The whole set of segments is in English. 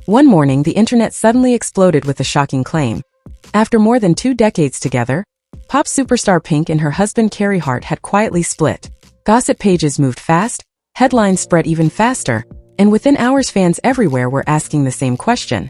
One morning, the internet suddenly exploded with a shocking claim. After more than 2 decades together, pop superstar Pink and her husband Carey Hart had quietly split. Gossip pages moved fast, headlines spread even faster, and within hours fans everywhere were asking the same question.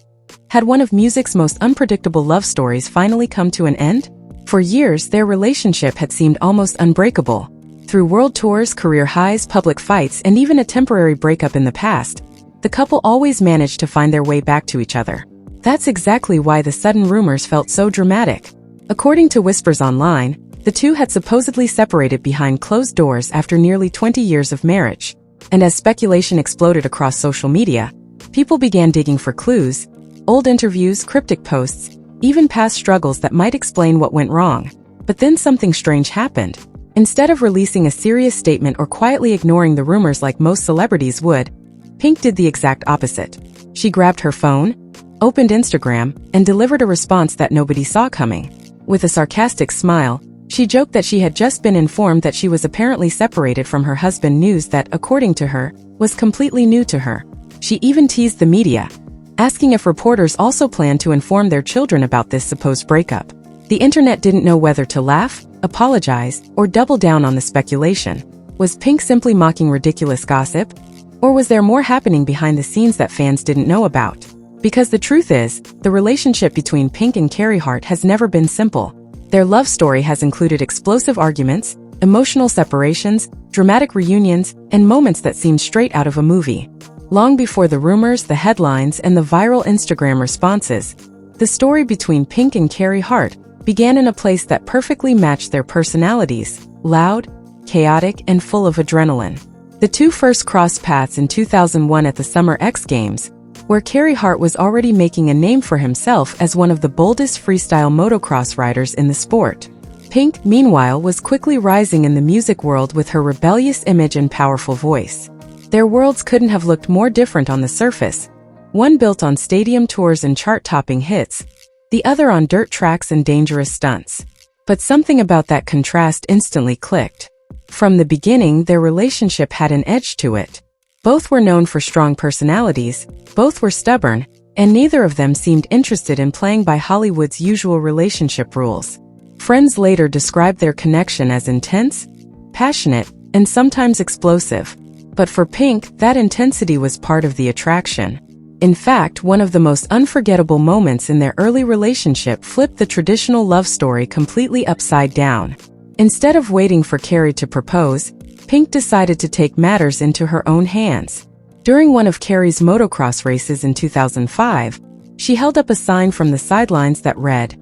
Had one of music's most unpredictable love stories finally come to an end? For years, their relationship had seemed almost unbreakable. Through world tours, career highs, public fights, and even a temporary breakup in the past, the couple always managed to find their way back to each other. That's exactly why the sudden rumors felt so dramatic. According to whispers online, the two had supposedly separated behind closed doors after nearly 20 years of marriage. And as speculation exploded across social media, people began digging for clues, old interviews, cryptic posts, even past struggles that might explain what went wrong. But then something strange happened. Instead of releasing a serious statement or quietly ignoring the rumors like most celebrities would, Pink did the exact opposite. She grabbed her phone, opened Instagram, and delivered a response that nobody saw coming. With a sarcastic smile, she joked that she had just been informed that she was apparently separated from her husband, news that, according to her, was completely new to her. She even teased the media, asking if reporters also planned to inform their children about this supposed breakup. The internet didn't know whether to laugh, apologize, or double down on the speculation. Was Pink simply mocking ridiculous gossip? Or was there more happening behind the scenes that fans didn't know about? Because the truth is, the relationship between Pink and Carey Hart has never been simple. Their love story has included explosive arguments, emotional separations, dramatic reunions, and moments that seem straight out of a movie. Long before the rumors, the headlines, and the viral Instagram responses, the story between Pink and Carey Hart began in a place that perfectly matched their personalities: loud, chaotic, and full of adrenaline. The two first crossed paths in 2001 at the Summer X Games, where Carey Hart was already making a name for himself as one of the boldest freestyle motocross riders in the sport. Pink, meanwhile, was quickly rising in the music world with her rebellious image and powerful voice. Their worlds couldn't have looked more different on the surface, one built on stadium tours and chart-topping hits, the other on dirt tracks and dangerous stunts. But something about that contrast instantly clicked. From the beginning, their relationship had an edge to it. Both were known for strong personalities, both were stubborn, and neither of them seemed interested in playing by Hollywood's usual relationship rules. Friends later described their connection as intense, passionate, and sometimes explosive. But for Pink, that intensity was part of the attraction. In fact, one of the most unforgettable moments in their early relationship flipped the traditional love story completely upside down. Instead of waiting for Carey to propose, Pink decided to take matters into her own hands. During one of Carey's motocross races in 2005, she held up a sign from the sidelines that read,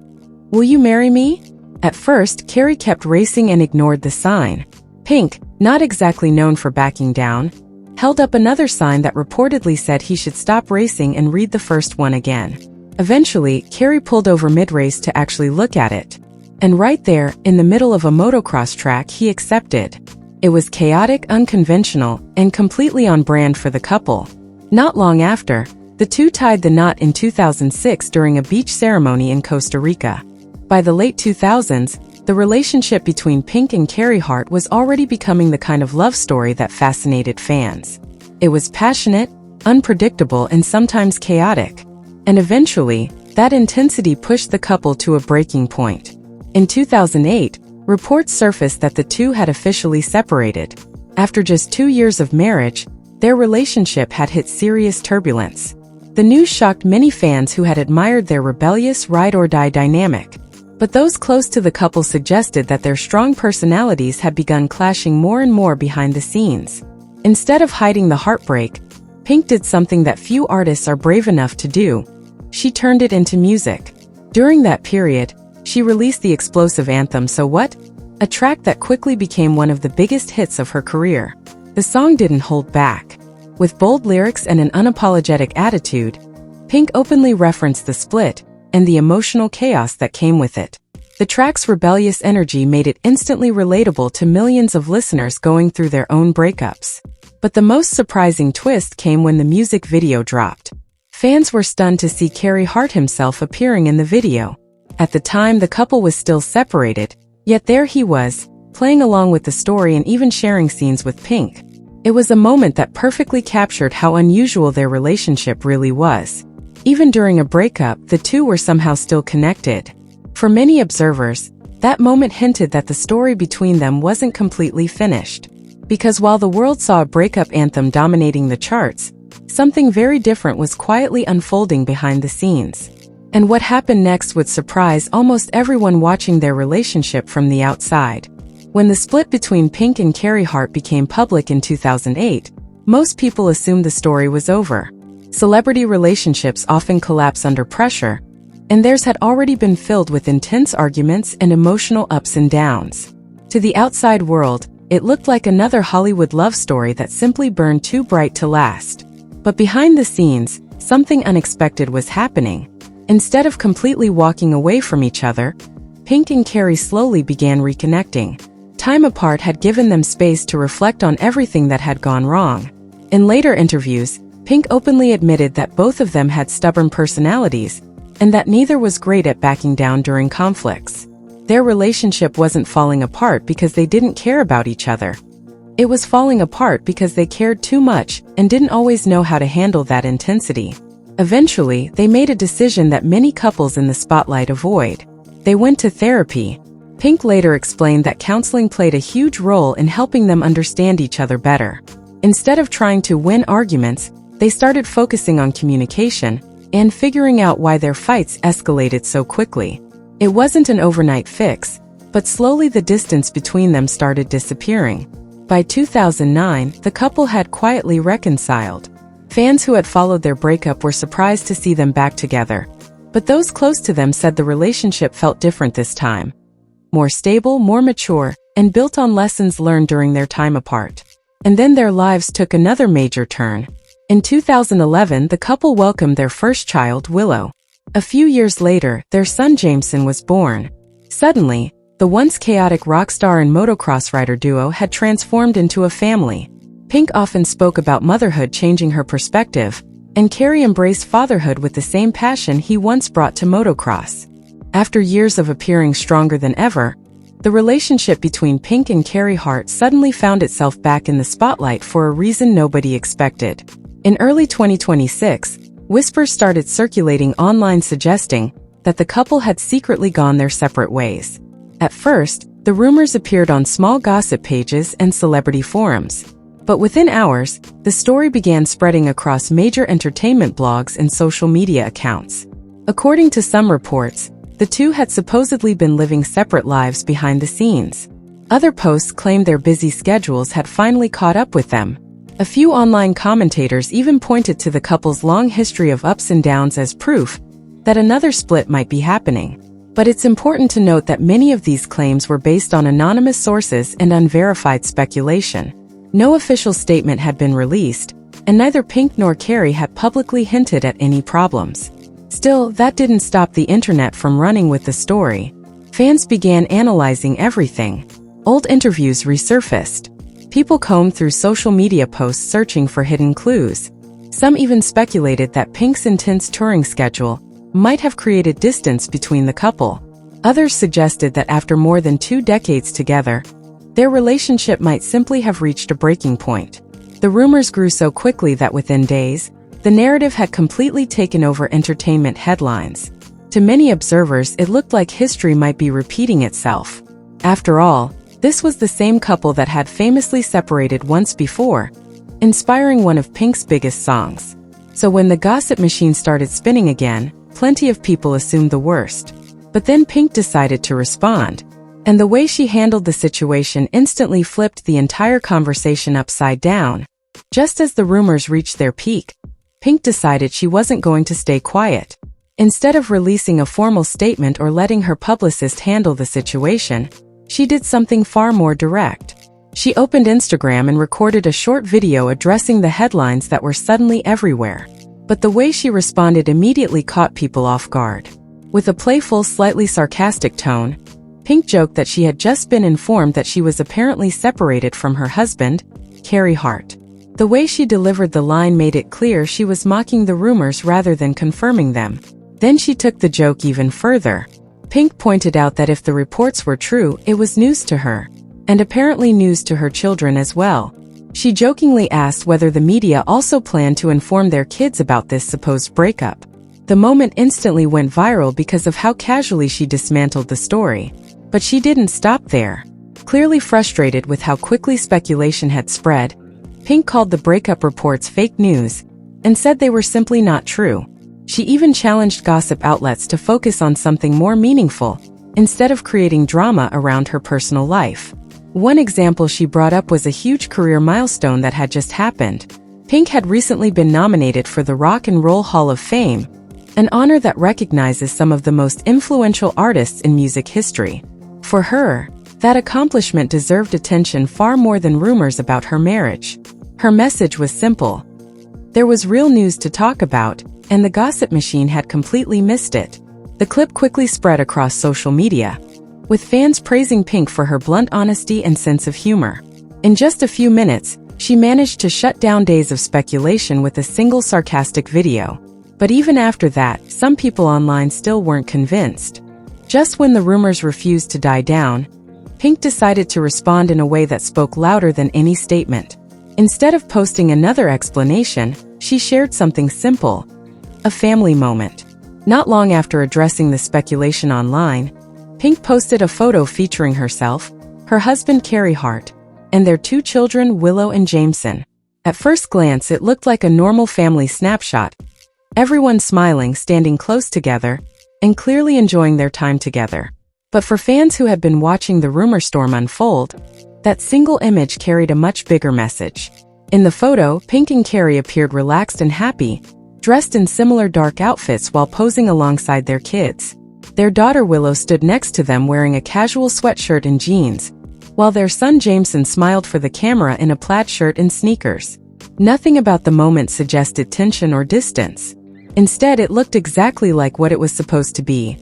"Will you marry me?" At first, Carey kept racing and ignored the sign. Pink, not exactly known for backing down, held up another sign that reportedly said he should stop racing and read the first one again. Eventually, Carey pulled over mid-race to actually look at it. And right there, in the middle of a motocross track, he accepted. It was chaotic, unconventional, and completely on brand for the couple. Not long after, the two tied the knot in 2006 during a beach ceremony in Costa Rica. By the late 2000s, the relationship between Pink and Carey Hart was already becoming the kind of love story that fascinated fans. It was passionate, unpredictable, and sometimes chaotic. And eventually, that intensity pushed the couple to a breaking point. In 2008, reports surfaced that the two had officially separated. After just 2 years of marriage, their relationship had hit serious turbulence. The news shocked many fans who had admired their rebellious ride-or-die dynamic. But those close to the couple suggested that their strong personalities had begun clashing more and more behind the scenes. Instead of hiding the heartbreak, Pink did something that few artists are brave enough to do. She turned it into music. During that period, she released the explosive anthem "So What?", a track that quickly became one of the biggest hits of her career. The song didn't hold back. With bold lyrics and an unapologetic attitude, Pink openly referenced the split and the emotional chaos that came with it. The track's rebellious energy made it instantly relatable to millions of listeners going through their own breakups. But the most surprising twist came when the music video dropped. Fans were stunned to see Carey Hart himself appearing in the video. At the time, the couple was still separated, yet there he was, playing along with the story and even sharing scenes with Pink. It was a moment that perfectly captured how unusual their relationship really was. Even during a breakup, the two were somehow still connected. For many observers, that moment hinted that the story between them wasn't completely finished. Because while the world saw a breakup anthem dominating the charts, something very different was quietly unfolding behind the scenes. And what happened next would surprise almost everyone watching their relationship from the outside. When the split between Pink and Carey Hart became public in 2008, most people assumed the story was over. Celebrity relationships often collapse under pressure, and theirs had already been filled with intense arguments and emotional ups and downs. To the outside world, it looked like another Hollywood love story that simply burned too bright to last. But behind the scenes, something unexpected was happening. Instead of completely walking away from each other, Pink and Carey slowly began reconnecting. Time apart had given them space to reflect on everything that had gone wrong. In later interviews, Pink openly admitted that both of them had stubborn personalities, and that neither was great at backing down during conflicts. Their relationship wasn't falling apart because they didn't care about each other. It was falling apart because they cared too much and didn't always know how to handle that intensity. Eventually, they made a decision that many couples in the spotlight avoid. They went to therapy. Pink later explained that counseling played a huge role in helping them understand each other better. Instead of trying to win arguments, they started focusing on communication and figuring out why their fights escalated so quickly. It wasn't an overnight fix, but slowly the distance between them started disappearing. By 2009, the couple had quietly reconciled. Fans who had followed their breakup were surprised to see them back together. But those close to them said the relationship felt different this time. More stable, more mature, and built on lessons learned during their time apart. And then their lives took another major turn. In 2011, the couple welcomed their first child, Willow. A few years later, their son Jameson was born. Suddenly, the once chaotic rock star and motocross rider duo had transformed into a family. Pink often spoke about motherhood changing her perspective, and Carey embraced fatherhood with the same passion he once brought to motocross. After years of appearing stronger than ever, the relationship between Pink and Carey Hart suddenly found itself back in the spotlight for a reason nobody expected. In early 2026, whispers started circulating online suggesting that the couple had secretly gone their separate ways. At first, the rumors appeared on small gossip pages and celebrity forums. But within hours, the story began spreading across major entertainment blogs and social media accounts. According to some reports, the two had supposedly been living separate lives behind the scenes. Other posts claimed their busy schedules had finally caught up with them. A few online commentators even pointed to the couple's long history of ups and downs as proof that another split might be happening. But it's important to note that many of these claims were based on anonymous sources and unverified speculation. No official statement had been released, and neither Pink nor Carey had publicly hinted at any problems. Still, that didn't stop the internet from running with the story. Fans began analyzing everything. Old interviews resurfaced. People combed through social media posts searching for hidden clues. Some even speculated that Pink's intense touring schedule might have created distance between the couple. Others suggested that after more than 2 decades together, their relationship might simply have reached a breaking point. The rumors grew so quickly that within days, the narrative had completely taken over entertainment headlines. To many observers, it looked like history might be repeating itself. After all, this was the same couple that had famously separated once before, inspiring one of Pink's biggest songs. So when the gossip machine started spinning again, plenty of people assumed the worst. But then Pink decided to respond. And the way she handled the situation instantly flipped the entire conversation upside down. Just as the rumors reached their peak, Pink decided she wasn't going to stay quiet. Instead of releasing a formal statement or letting her publicist handle the situation, she did something far more direct. She opened Instagram and recorded a short video addressing the headlines that were suddenly everywhere. But the way she responded immediately caught people off guard. With a playful, slightly sarcastic tone, Pink joked that she had just been informed that she was apparently separated from her husband, Carey Hart. The way she delivered the line made it clear she was mocking the rumors rather than confirming them. Then she took the joke even further. Pink pointed out that if the reports were true, it was news to her, and apparently news to her children as well. She jokingly asked whether the media also planned to inform their kids about this supposed breakup. The moment instantly went viral because of how casually she dismantled the story. But she didn't stop there. Clearly frustrated with how quickly speculation had spread, Pink called the breakup reports fake news and said they were simply not true. She even challenged gossip outlets to focus on something more meaningful instead of creating drama around her personal life. One example she brought up was a huge career milestone that had just happened. Pink had recently been nominated for the Rock and Roll Hall of Fame, an honor that recognizes some of the most influential artists in music history. For her, that accomplishment deserved attention far more than rumors about her marriage. Her message was simple. There was real news to talk about, and the gossip machine had completely missed it. The clip quickly spread across social media, with fans praising Pink for her blunt honesty and sense of humor. In just a few minutes, she managed to shut down days of speculation with a single sarcastic video. But even after that, some people online still weren't convinced. Just when the rumors refused to die down, Pink decided to respond in a way that spoke louder than any statement. Instead of posting another explanation, she shared something simple: a family moment. Not long after addressing the speculation online, Pink posted a photo featuring herself, her husband Carey Hart, and their 2 children Willow and Jameson. At first glance, it looked like a normal family snapshot, everyone smiling, standing close together, and clearly enjoying their time together. But for fans who had been watching the rumor storm unfold, that single image carried a much bigger message. In the photo, Pink and Carey appeared relaxed and happy, dressed in similar dark outfits while posing alongside their kids. Their daughter Willow stood next to them wearing a casual sweatshirt and jeans, while their son Jameson smiled for the camera in a plaid shirt and sneakers. Nothing about the moment suggested tension or distance. Instead, it looked exactly like what it was supposed to be: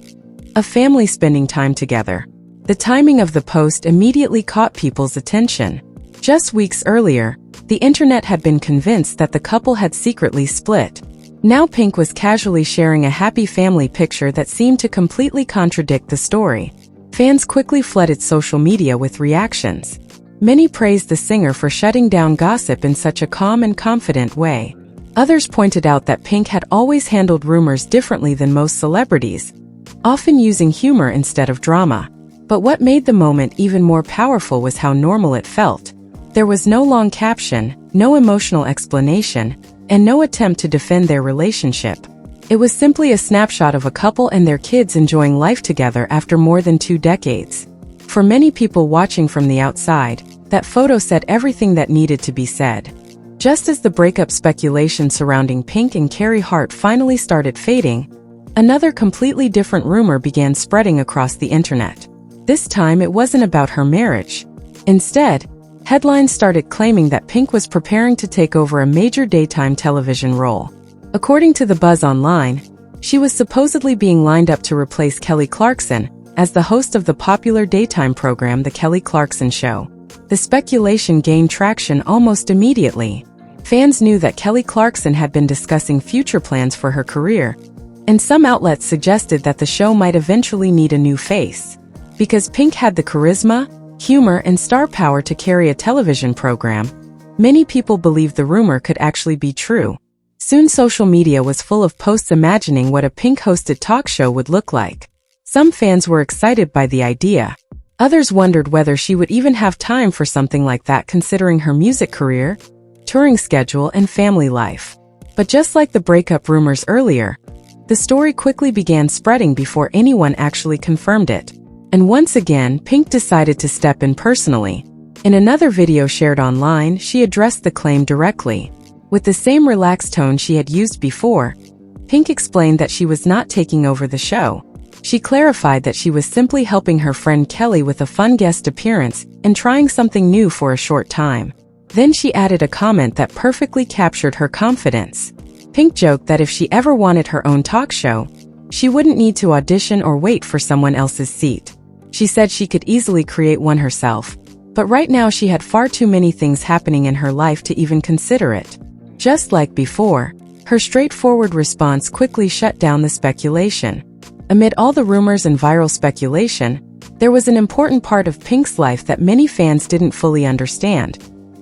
a family spending time together. The timing of the post immediately caught people's attention. Just weeks earlier, the internet had been convinced that the couple had secretly split. Now Pink was casually sharing a happy family picture that seemed to completely contradict the story. Fans quickly flooded social media with reactions. Many praised the singer for shutting down gossip in such a calm and confident way. Others pointed out that Pink had always handled rumors differently than most celebrities, often using humor instead of drama. But what made the moment even more powerful was how normal it felt. There was no long caption, no emotional explanation, and no attempt to defend their relationship. It was simply a snapshot of a couple and their kids enjoying life together after more than 2 decades. For many people watching from the outside, that photo said everything that needed to be said. Just as the breakup speculation surrounding Pink and Carey Hart finally started fading, another completely different rumor began spreading across the internet. This time, it wasn't about her marriage. Instead, headlines started claiming that Pink was preparing to take over a major daytime television role. According to the buzz online, she was supposedly being lined up to replace Kelly Clarkson as the host of the popular daytime program The Kelly Clarkson Show. The speculation gained traction almost immediately. Fans knew that Kelly Clarkson had been discussing future plans for her career, and some outlets suggested that the show might eventually need a new face. Because Pink had the charisma, humor, and star power to carry a television program, many people believed the rumor could actually be true. Soon social media was full of posts imagining what a Pink-hosted talk show would look like. Some fans were excited by the idea. Others wondered whether she would even have time for something like that considering her music career, touring schedule, and family life. But just like the breakup rumors earlier, the story quickly began spreading before anyone actually confirmed it. And once again, Pink decided to step in personally. In another video shared online, she addressed the claim directly. With the same relaxed tone she had used before, Pink explained that she was not taking over the show. She clarified that she was simply helping her friend Kelly with a fun guest appearance and trying something new for a short time. Then she added a comment that perfectly captured her confidence. Pink joked that if she ever wanted her own talk show, she wouldn't need to audition or wait for someone else's seat. She said she could easily create one herself, but right now she had far too many things happening in her life to even consider it. Just like before, her straightforward response quickly shut down the speculation. Amid all the rumors and viral speculation, there was an important part of Pink's life that many fans didn't fully understand: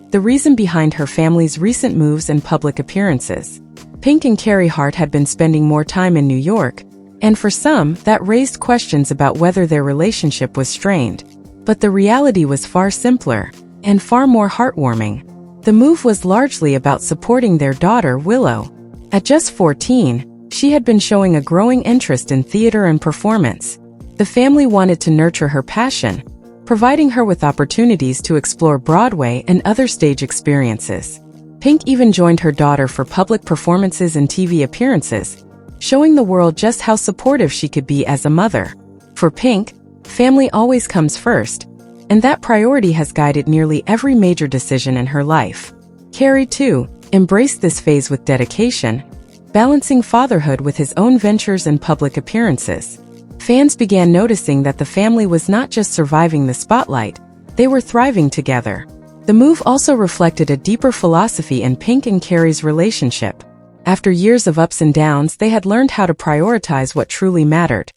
the reason behind her family's recent moves and public appearances. Pink and Carey Hart had been spending more time in New York, and for some, that raised questions about whether their relationship was strained. But the reality was far simpler and far more heartwarming. The move was largely about supporting their daughter, Willow. At just 14, she had been showing a growing interest in theater and performance. The family wanted to nurture her passion, providing her with opportunities to explore Broadway and other stage experiences. Pink even joined her daughter for public performances and TV appearances, showing the world just how supportive she could be as a mother. For Pink, family always comes first, and that priority has guided nearly every major decision in her life. Carey, too, embraced this phase with dedication, balancing fatherhood with his own ventures and public appearances. Fans began noticing that the family was not just surviving the spotlight, they were thriving together. The move also reflected a deeper philosophy in Pink and Carey's relationship. After years of ups and downs, they had learned how to prioritize what truly mattered: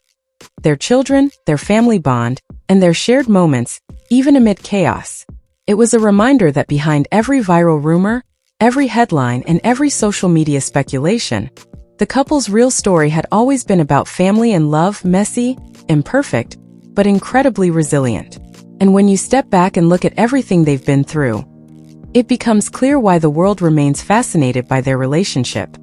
their children, their family bond, and their shared moments, even amid chaos. It was a reminder that behind every viral rumor, every headline, and every social media speculation, the couple's real story had always been about family and love, messy, imperfect, but incredibly resilient. And when you step back and look at everything they've been through, it becomes clear why the world remains fascinated by their relationship.